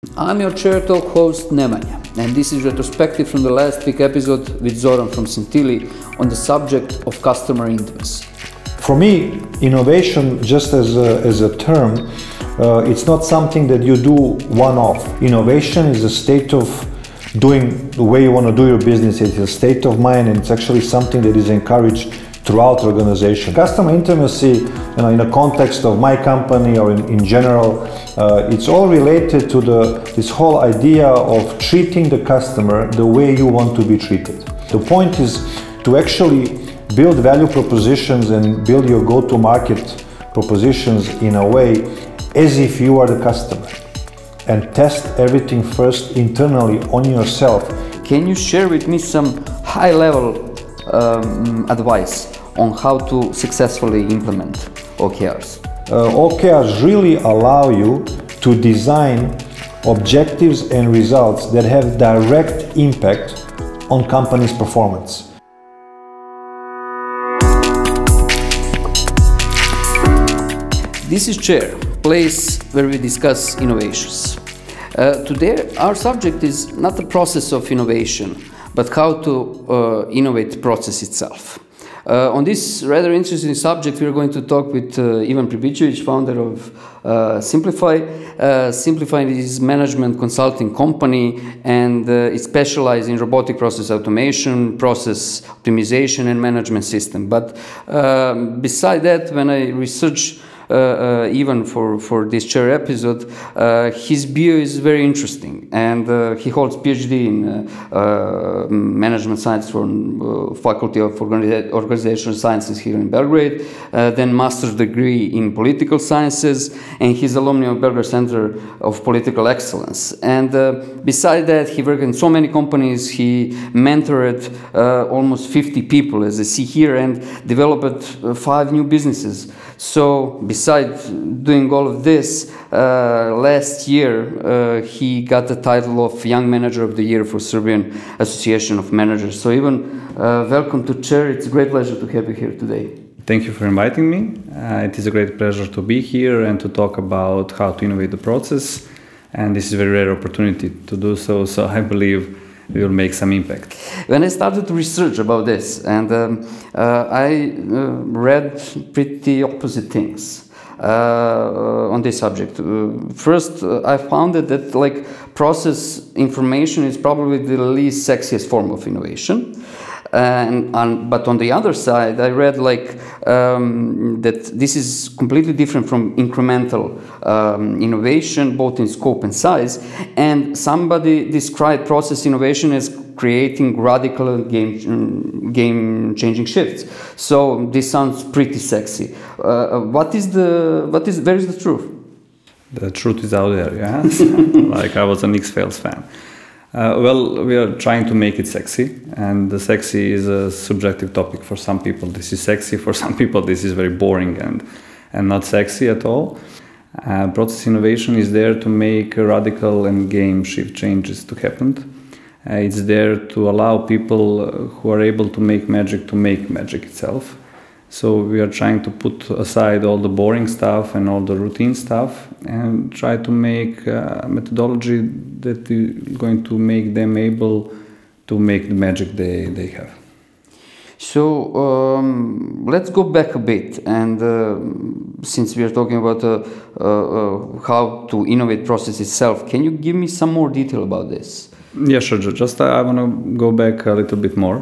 I'm your Chair Talk host Nemanja, and this is retrospective from the last week episode with Zoran from Scintili on the subject of customer intimacy. For me, innovation, just as a term, it's not something that you do one-off. Innovation is a state of doing the way you want to do your business. It's a state of mind, and it's actually something that is encouraged throughout the organization. Customer intimacy, in the context of my company or in general, it's all related to this whole idea of treating the customer the way you want to be treated. The point is to actually build value propositions and build your go-to-market propositions in a way as if you are the customer, and test everything first internally on yourself. Can you share with me some high-level advice on how to successfully implement OKRs? OKRs really allow you to design objectives and results that have direct impact on company's performance. This is Chair, place where we discuss innovations. Today our subject is not the process of innovation, but how to innovate the process itself. On this rather interesting subject, we are going to talk with Ivan Pribicevic, founder of Simplify. Simplify is management consulting company, and it specializes in robotic process automation, process optimization, and management system. But beside that, when I research even for this Chair episode, his bio is very interesting, and he holds PhD in management science from Faculty of Organizational Sciences here in Belgrade, then master's degree in political sciences, and he's alumni of Belgrade Center of Political Excellence. And beside that, he worked in so many companies. He mentored almost 50 people, as I see here, and developed 5 new businesses. So besides doing all of this, last year he got the title of Young Manager of the Year for Serbian Association of Managers. So Ivan, welcome to Chair. It's a great pleasure to have you here today. Thank you for inviting me. It is a great pleasure to be here and to talk about how to innovate the process. And this is a very rare opportunity to do so, so I believe we will make some impact. When I started to research about this, and I read pretty opposite things on this subject. First, I found that process information is probably the least sexiest form of innovation. But on the other side, I read that this is completely different from incremental innovation, both in scope and size. And somebody described process innovation as creating radical game-changing shifts. So this sounds pretty sexy. Where is the truth? The truth is out there, yeah. Like I was an X-Files fan. Well, we are trying to make it sexy, and the sexy is a subjective topic. For some people this is sexy, for some people this is very boring and not sexy at all. Process innovation is there to make radical and game shift changes to happen. It's there to allow people who are able to make magic itself. So we are trying to put aside all the boring stuff and all the routine stuff and try to make a methodology that is going to make them able to make the magic they have. So let's go back a bit, and since we are talking about how to innovate process itself, can you give me some more detail about this? Yeah, sure. Just I want to go back a little bit more.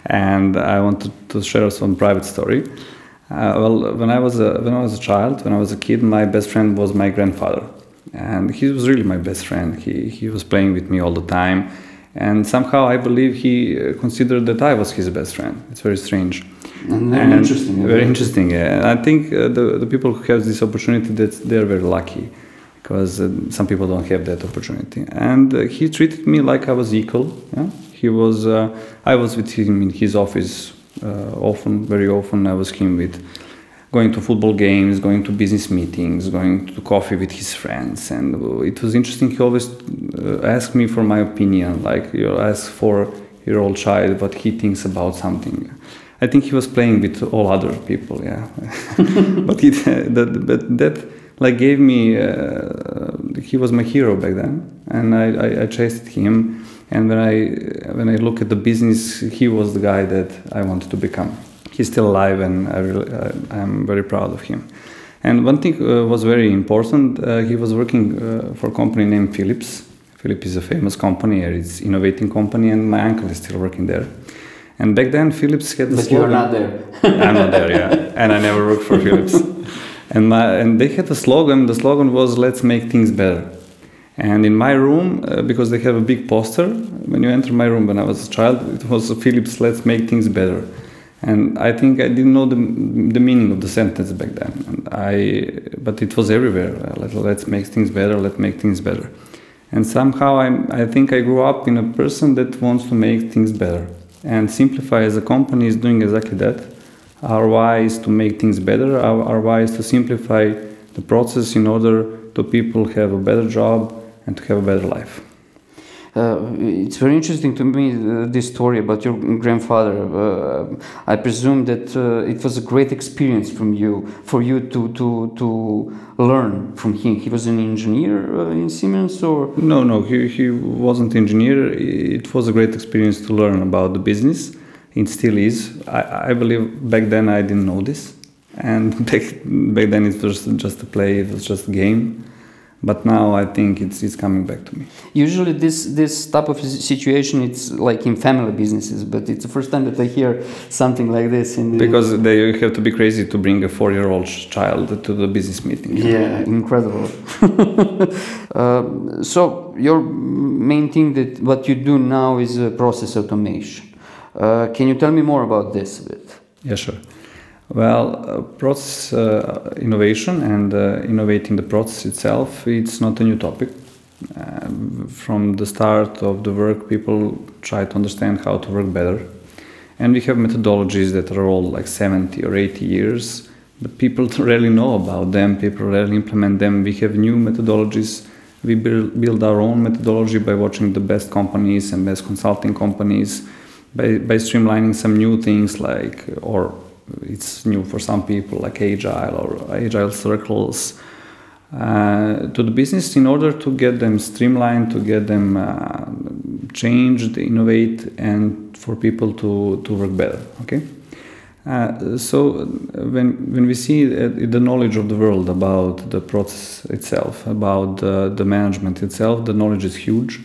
And I wanted to share some private story. Well, when I was a child, when I was a kid, my best friend was my grandfather, and he was really my best friend. He was playing with me all the time, and somehow I believe he considered that I was his best friend. It's very strange. And very interesting. Very interesting. Yeah. I think the people who have this opportunity, that they're very lucky, because some people don't have that opportunity. And he treated me like I was equal. Yeah? I was with him in his office very often. I was him with going to football games, going to business meetings, going to coffee with his friends. And it was interesting. He always asked me for my opinion, like you ask for your old child what he thinks about something. I think he was playing with all other people, yeah. But that gave me he was my hero back then, and I chased him. And when I look at the business, he was the guy that I wanted to become. He's still alive, and I'm very proud of him. And one thing was very important. He was working for a company named Philips. Philips is a famous company, it's an innovating company, and my uncle is still working there. And back then, Philips had the slogan. But you're not there. I'm not there, yeah. And I never worked for Philips. And they had a slogan. The slogan was, "Let's make things better." And in my room, because they have a big poster, when you enter my room when I was a child, it was Philips, "Let's make things better." And I think I didn't know the meaning of the sentence back then. But it was everywhere. Let's make things better, let's make things better. And somehow I think I grew up in a person that wants to make things better. And Simplify as a company is doing exactly that. Our why is to make things better. Our why is to simplify the process in order to people have a better job and to have a better life. It's very interesting to me, this story about your grandfather. I presume that it was a great experience for you to learn from him. He was an engineer in Siemens, or? No, he wasn't an engineer. It was a great experience to learn about the business. It still is. I believe back then I didn't know this. And back then it was just a play, it was just a game. But now I think it's coming back to me. Usually this type of situation, it's like in family businesses, but it's the first time that I hear something like this. Because they have to be crazy to bring a 4-year-old child to the business meeting. Yeah, incredible. So your main thing, that what you do now, is process automation. Can you tell me more about this a bit? Yeah, sure. Well, process innovation and innovating the process itself, it's not a new topic. From the start of the work, people try to understand how to work better. And we have methodologies that are old, like 70 or 80 years, but people rarely know about them, people rarely implement them. We have new methodologies. We build our own methodology by watching the best companies and best consulting companies, by streamlining some new things or it's new for some people, like agile or agile circles, to the business in order to get them streamlined, to get them changed, innovate, and for people to work better. Okay. So when we see the knowledge of the world about the process itself, about the management itself, the knowledge is huge.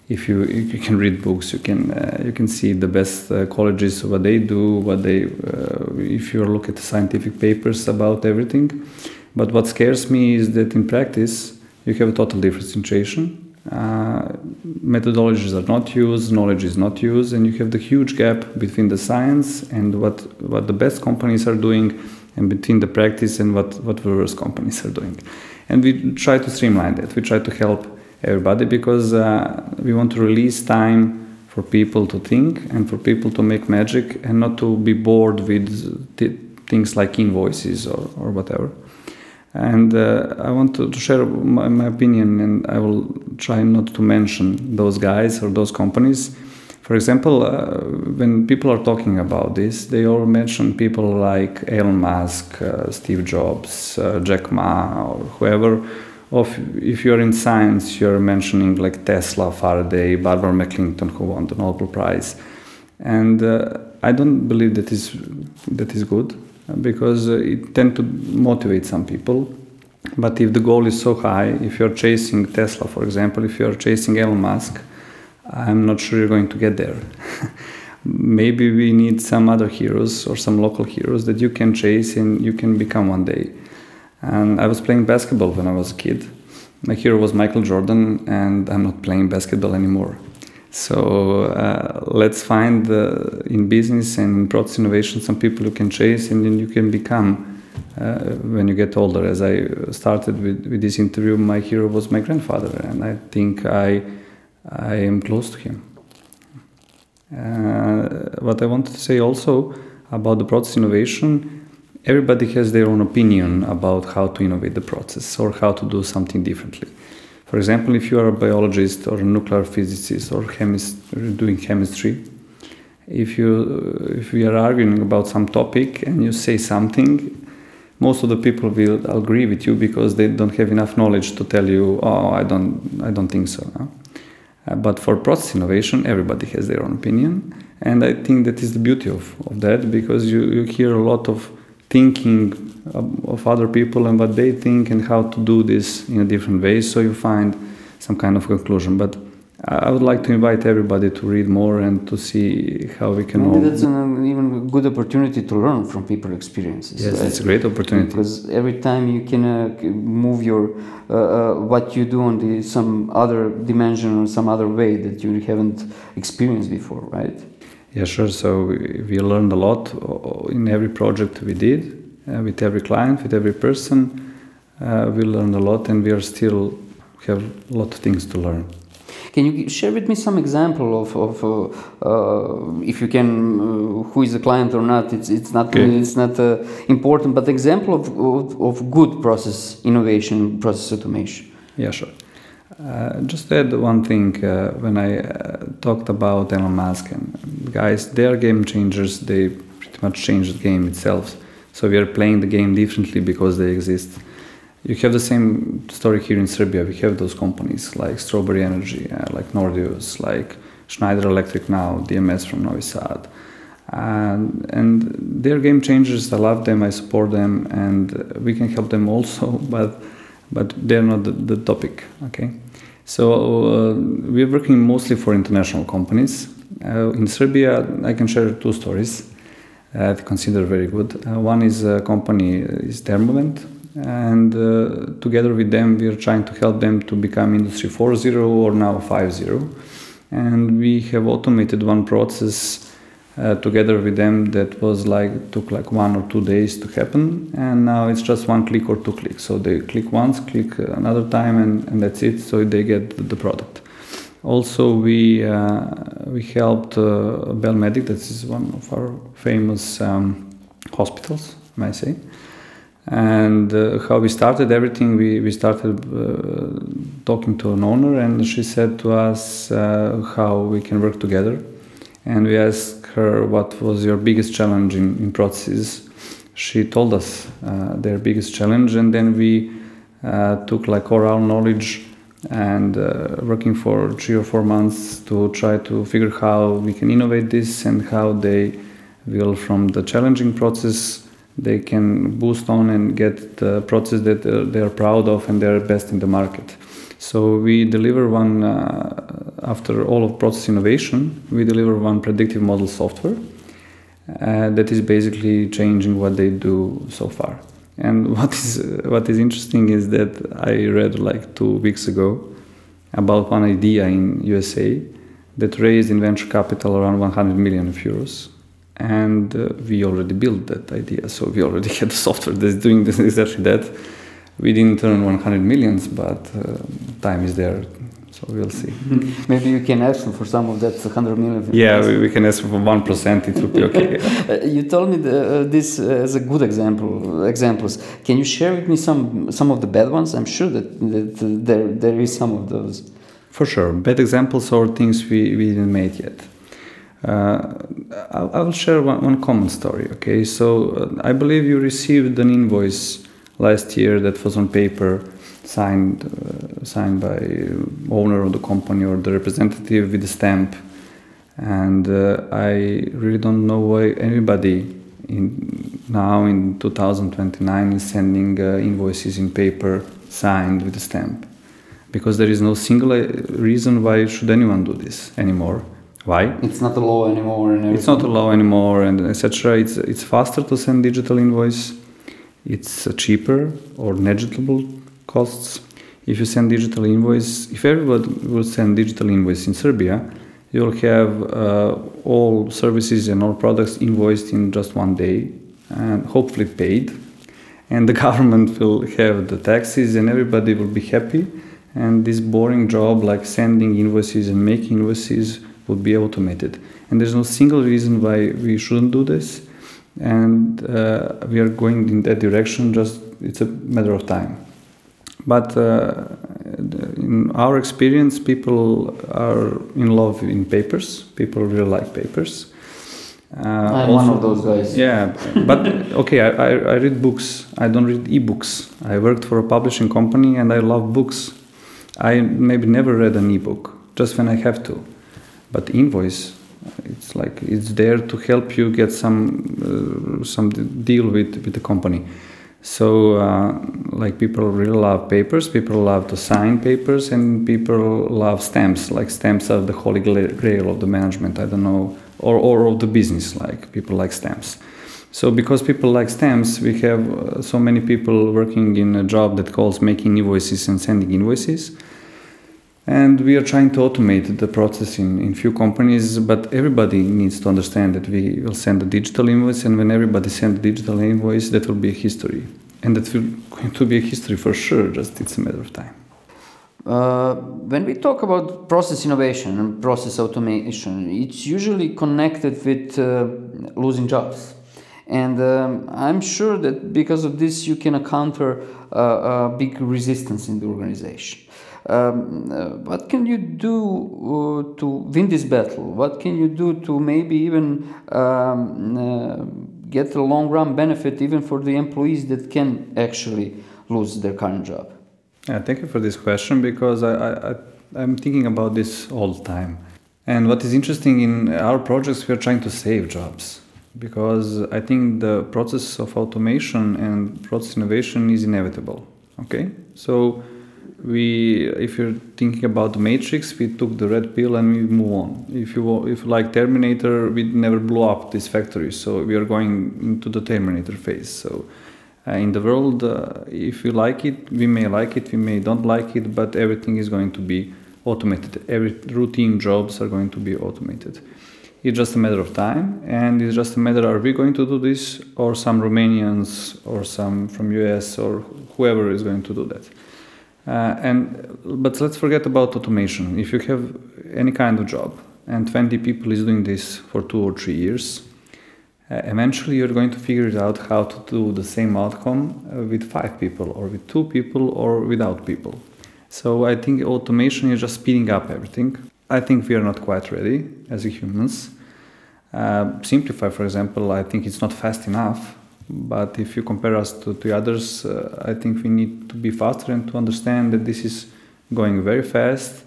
If you can read books, you can see the best colleges, what they do, if you look at the scientific papers about everything. But what scares me is that in practice you have a total different situation. Methodologies are not used, knowledge is not used, and you have the huge gap between the science and what the best companies are doing, and between the practice and what the worst companies are doing. And we try to streamline that. We try to help everybody, because we want to release time for people to think and for people to make magic and not to be bored with things like invoices or whatever. And I want to share my opinion, and I will try not to mention those guys or those companies. For example, when people are talking about this, they all mention people like Elon Musk, Steve Jobs, Jack Ma, or whoever. If you're in science, you're mentioning like Tesla, Faraday, Barbara McClinton, who won the Nobel Prize, and I don't believe that is good, because it tends to motivate some people. But if the goal is so high, if you're chasing Tesla, for example, if you're chasing Elon Musk, I'm not sure you're going to get there. Maybe we need some other heroes or some local heroes that you can chase and you can become one day. And I was playing basketball when I was a kid. My hero was Michael Jordan, and I'm not playing basketball anymore. So let's find in business and in process innovation some people you can chase, and then you can become when you get older. As I started with this interview, my hero was my grandfather, and I think I am close to him. What I wanted to say also about the process innovation, everybody has their own opinion about how to innovate the process or how to do something differently. For example, if you are a biologist or a nuclear physicist or doing chemistry, if we are arguing about some topic and you say something, most of the people will agree with you because they don't have enough knowledge to tell you, oh, I don't think so. No? But for process innovation, everybody has their own opinion. And I think that is the beauty of that, because you hear a lot of thinking of other people and what they think and how to do this in a different way. So you find some kind of conclusion. But I would like to invite everybody to read more and to see how we can. Maybe that's an even good opportunity to learn from people's experiences. Yes, it's a great opportunity. Because every time you can move your what you do on some other dimension or some other way that you haven't experienced before, right? Yeah, sure. So we learned a lot in every project we did, with every client, with every person. We learned a lot, and we are still have a lot of things to learn. Can you share with me some example of if you can, who is the client or not? It's not important, but example of good process innovation, process automation. Yeah, sure. Just to add one thing, when I talked about Elon Musk and guys, they are game changers. They pretty much changed the game itself. So we are playing the game differently because they exist. You have the same story here in Serbia. We have those companies like Strawberry Energy, like Nordeus, like Schneider Electric now, DMS from Novi Sad. And they're game changers. I love them, I support them, and we can help them also, but they're not the topic, okay? So we're working mostly for international companies. In Serbia, I can share two stories I consider very good. One is a company, is Thermovent. And together with them, we are trying to help them to become Industry 4.0 or now 5.0. And we have automated one process together with them that took like 1 or 2 days to happen. And now it's just 1 click or 2 clicks. So they click once, click another time, and that's it. So they get the product. Also, we helped Belmedic, that is one of our famous hospitals, may I say. And how we started everything, we started talking to an owner, and she said to us how we can work together. And we asked her what was your biggest challenge in processes. She told us their biggest challenge, and then we took like oral knowledge and working for 3 or 4 months to try to figure how we can innovate this and how they will, from the challenging process, they can boost on and get the process that they are proud of and they're best in the market. So we deliver one, after all of process innovation, we deliver one predictive model software that is basically changing what they do so far. And what is interesting is that I read like 2 weeks ago about one idea in USA that raised in venture capital around 100 million euros. And we already built that idea, so we already had the software that's doing this, exactly that. We didn't earn 100 millions, but time is there, so we'll see. Maybe you can ask them for some of that 100 million. Yeah, we can ask for 1%, it will be okay. You told me this as a good examples. Can you share with me some of the bad ones? I'm sure that there is some of those. For sure, bad examples or things we didn't make yet. I will share one common story, okay? So I believe you received an invoice last year that was on paper, signed by owner of the company or the representative with a stamp. And I really don't know why anybody now in 2029 is sending invoices in paper signed with a stamp. Because there is no single reason why should anyone do this anymore. Why? It's not a law anymore. And it's not a law anymore, and etc. It's faster to send digital invoice. It's cheaper or negligible costs. If you send digital invoice, if everybody will send digital invoice in Serbia, you'll have all services and all products invoiced in just 1 day, and hopefully paid. And the government will have the taxes, and everybody will be happy. And this boring job, like sending invoices and making invoices, would be automated. And there's no single reason why we shouldn't do this. And we are going in that direction, just it's a matter of time. But in our experience, people are in love in papers. People really like papers. I'm one of those guys. Yeah, but okay, I read books. I don't read e-books. I worked for a publishing company and I love books. I maybe never read an e-book, just when I have to. But invoice, it's like it's there to help you get some deal with the company. So like people really love papers, people love to sign papers, and people love stamps. Like stamps are the holy grail of the management, I don't know, or of the business, like people like stamps. So because people like stamps, we have so many people working in a job that calls making invoices and sending invoices. And we are trying to automate the process in few companies, but everybody needs to understand that we will send a digital invoice, and when everybody sends a digital invoice, that will be a history. And that will going to be a history for sure, just it's a matter of time. When we talk about process innovation and process automation, it's usually connected with losing jobs. And I'm sure that because of this, you can encounter a big resistance in the organization. What can you do to win this battle? What can you do to maybe even get a long-run benefit even for the employees that can actually lose their current job? Yeah, thank you for this question, because I'm thinking about this all the time. And what is interesting in our projects, we are trying to save jobs, because I think the process of automation and process innovation is inevitable. Okay, so if you're thinking about the Matrix, we took the red pill and we move on. If you like Terminator, we never blew up this factory, so we are going into the Terminator phase. So in the world, if we like it, we may like it, we may don't like it, but everything is going to be automated. Every routine jobs are going to be automated. It's just a matter of time, and it's just a matter, are we going to do this, or some Romanians or some from US or whoever is going to do that. But let's forget about automation. If you have any kind of job and 20 people is doing this for 2 or 3 years, eventually you're going to figure it out how to do the same outcome with 5 people or with 2 people or without people. So I think automation is just speeding up everything. I think we are not quite ready as humans. Simplify, for example, I think it's not fast enough. But if you compare us to others, I think we need to be faster and to understand that this is going very fast,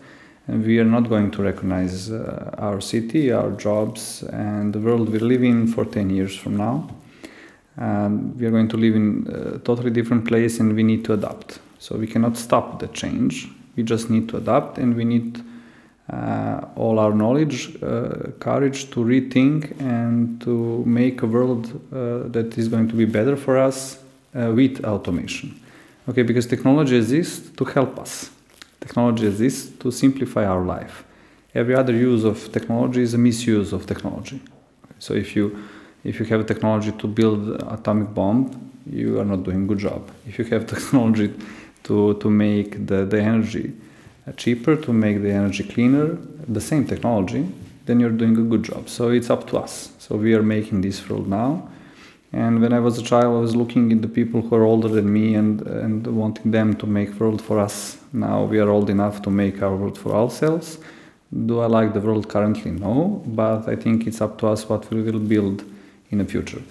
and we are not going to recognize our city, our jobs, and the world we live in for 10 years from now. We are going to live in a totally different place, and we need to adapt. So we cannot stop the change. We just need to adapt, and we need all our knowledge, courage to rethink and to make a world that is going to be better for us with automation. Okay, because technology exists to help us. Technology exists to simplify our life. Every other use of technology is a misuse of technology. So if you have a technology to build an atomic bomb, you are not doing a good job. If you have technology to make the energy cheaper, to make the energy cleaner, the same technology, then you're doing a good job. So it's up to us. So we are making this world now. And when I was a child, I was looking at the people who are older than me and wanting them to make world for us. Now we are old enough to make our world for ourselves. Do I like the world currently? No, but I think it's up to us what we will build in the future.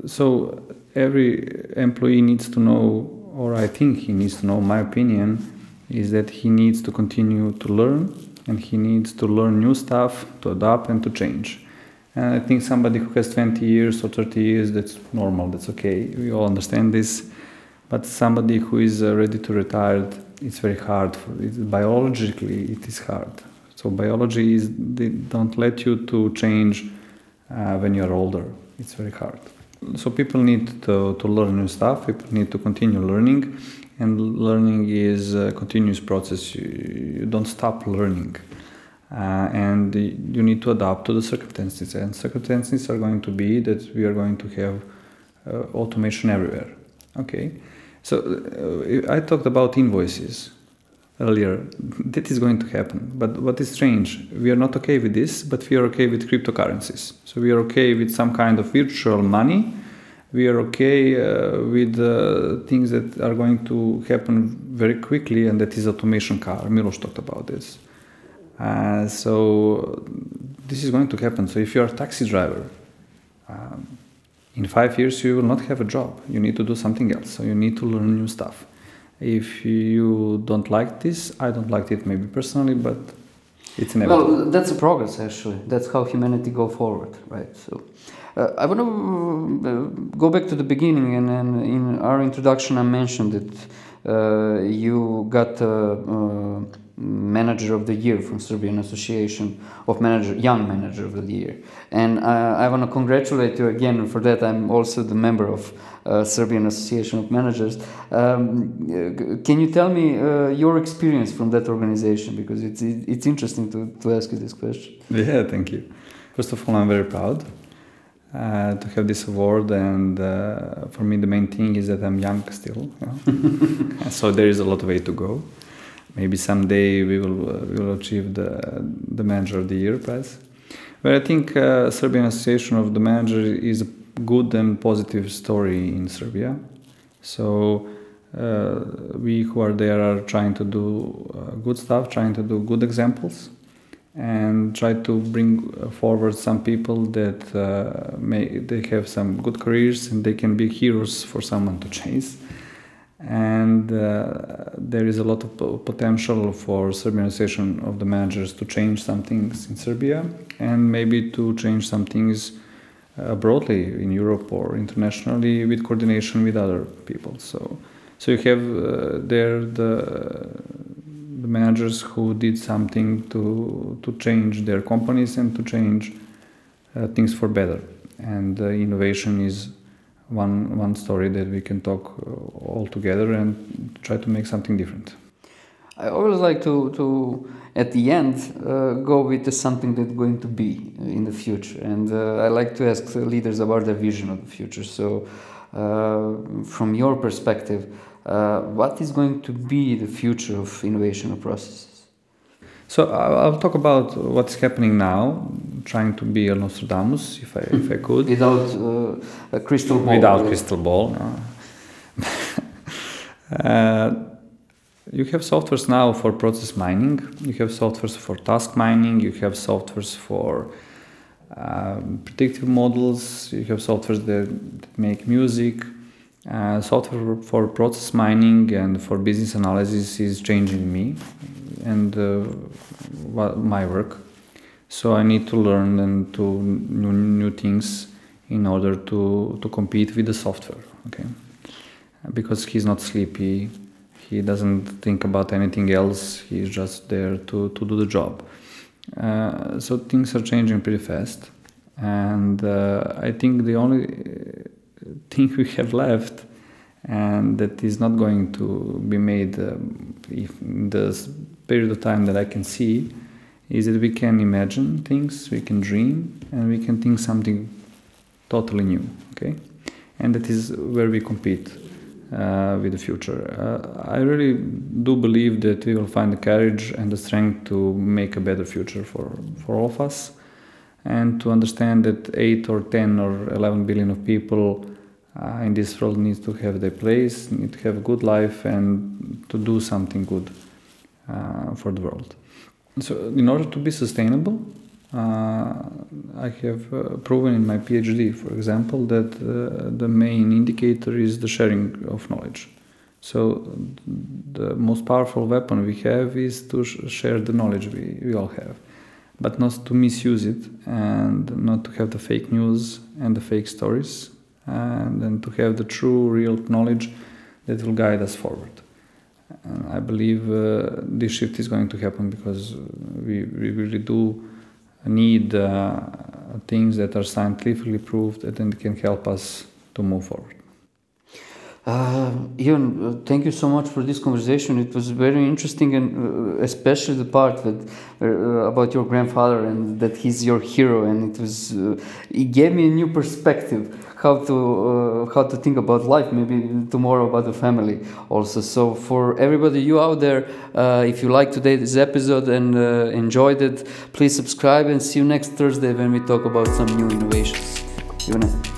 So every employee needs to know, or I think he needs to know, my opinion, is that he needs to continue to learn, and he needs to learn new stuff, to adapt and to change. And I think somebody who has 20 years or 30 years, that's normal, that's okay, we all understand this. But somebody who is ready to retire, it's very hard. Biologically, it is hard. So biology they don't let you to change when you're older. It's very hard. So people need to learn new stuff, people need to continue learning. And learning is a continuous process. You don't stop learning. And you need to adapt to the circumstances. And circumstances are going to be that we are going to have automation everywhere. Okay. So I talked about invoices earlier. That is going to happen. But what is strange, we are not okay with this, but we are okay with cryptocurrencies. So we are okay with some kind of virtual money. We are okay with things that are going to happen very quickly, and that is automation car. Milos talked about this. So this is going to happen. So if you are a taxi driver, in 5 years you will not have a job. You need to do something else. So you need to learn new stuff. If you don't like this, I don't like it maybe personally, but it's inevitable. Well, that's a progress actually. That's how humanity go forward, right? So I want to go back to the beginning, and in our introduction I mentioned that you got Manager of the Year from Serbian Association of Young Manager of the Year, and I want to congratulate you again for that. I'm also the member of Serbian Association of Managers. Can you tell me your experience from that organization, because it's interesting to ask you this question. Yeah, thank you. First of all, I'm very proud to have this award, and for me the main thing is that I'm young still, you know? So there is a lot of way to go. Maybe someday we will achieve the Manager of the Year prize. But I think Serbian Association of the Manager is a good and positive story in Serbia. So we who are there are trying to do good stuff, trying to do good examples, and try to bring forward some people that they have some good careers and they can be heroes for someone to chase. And there is a lot of potential for Serbian Association of the Managers to change some things in Serbia, and maybe to change some things broadly in Europe or internationally with coordination with other people. So you have there the managers who did something to change their companies and to change things for better. And innovation is one story that we can talk all together and try to make something different. I always like to at the end go with something that's going to be in the future, and I like to ask leaders about their vision of the future. So from your perspective, what is going to be the future of innovation of processes? So I'll talk about what's happening now, trying to be a Nostradamus, if I could. Without a crystal ball. Without crystal ball. No. You have softwares now for process mining. You have softwares for task mining. You have softwares for predictive models. You have softwares that make music. Software for process mining and for business analysis is changing me and my work. So I need to learn and to new things in order to compete with the software. Okay, because he's not sleepy. He doesn't think about anything else. He's just there to do the job. So things are changing pretty fast, and I think the only thing we have left, and that is not going to be made in the period of time that I can see, is that we can imagine things, we can dream, and we can think something totally new. Okay, and that is where we compete with the future. I really do believe that we will find the courage and the strength to make a better future for all of us, and to understand that 8 or 10 or 11 billion of people in this world needs to have their place, need to have a good life, and to do something good for the world. So in order to be sustainable, I have proven in my PhD, for example, that the main indicator is the sharing of knowledge. So the most powerful weapon we have is to share the knowledge we all have, but not to misuse it, and not to have the fake news and the fake stories, and then to have the true, real knowledge that will guide us forward. And I believe this shift is going to happen because we really do need things that are scientifically proved and then can help us to move forward. Ivan, thank you so much for this conversation. It was very interesting, and especially the part that about your grandfather and that he's your hero, and it gave me a new perspective how to think about life, maybe tomorrow about the family also. So for everybody, you out there, if you liked today's episode and enjoyed it, please subscribe, and see you next Thursday when we talk about some new innovations. Ivane.